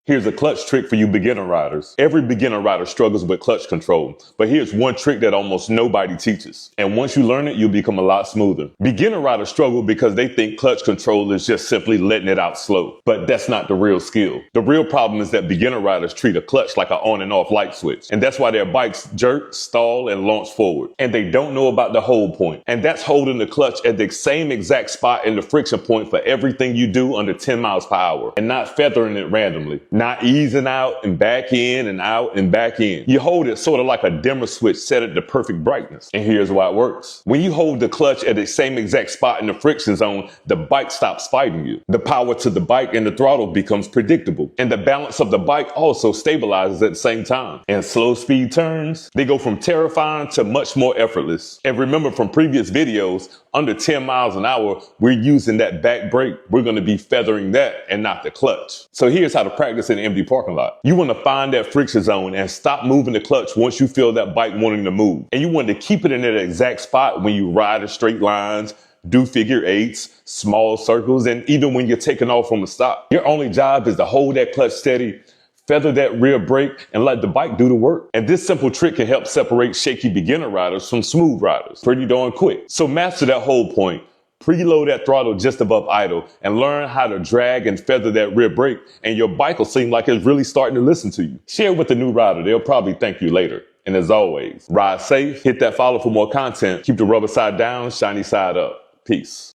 Here's a clutch trick for you beginner riders. Every beginner rider struggles with clutch control, but here's one trick that almost nobody teaches. And once you learn it, you'll become a lot smoother. Beginner riders struggle because they think clutch control is just simply letting it out slow. But that's not the real skill. The real problem is that beginner riders treat a clutch like an on and off light switch. And that's why their bikes jerk, stall, and launch forward. And they don't know about the hold point. And that's holding the clutch at the same exact spot in the friction point for everything you do under 10 miles per hour. And not feathering it randomly. Not easing out and back in and out and back in. You hold it sort of like a dimmer switch set at the perfect brightness. And here's why it works. When you hold the clutch at the same exact spot in the friction zone, the bike stops fighting you. The power to the bike and the throttle becomes predictable. And the balance of the bike also stabilizes at the same time. And slow speed turns, they go from terrifying to much more effortless. And remember from previous videos, under 10 miles an hour, we're using that back brake. We're going to be feathering that and not the clutch. So here's how to practice in an empty parking lot. You want to find that friction zone and stop moving the clutch once you feel that bike wanting to move. And you want to keep it in that exact spot when you ride in straight lines, do figure eights, small circles, and even when you're taking off from a stop. Your only job is to hold that clutch steady, feather that rear brake, and let the bike do the work. And this simple trick can help separate shaky beginner riders from smooth riders pretty darn quick. So master that hold point, preload that throttle just above idle, and learn how to drag and feather that rear brake, and your bike will seem like it's really starting to listen to you. Share it with the new rider. They'll probably thank you later. And as always, ride safe, hit that follow for more content, keep the rubber side down, shiny side up. Peace.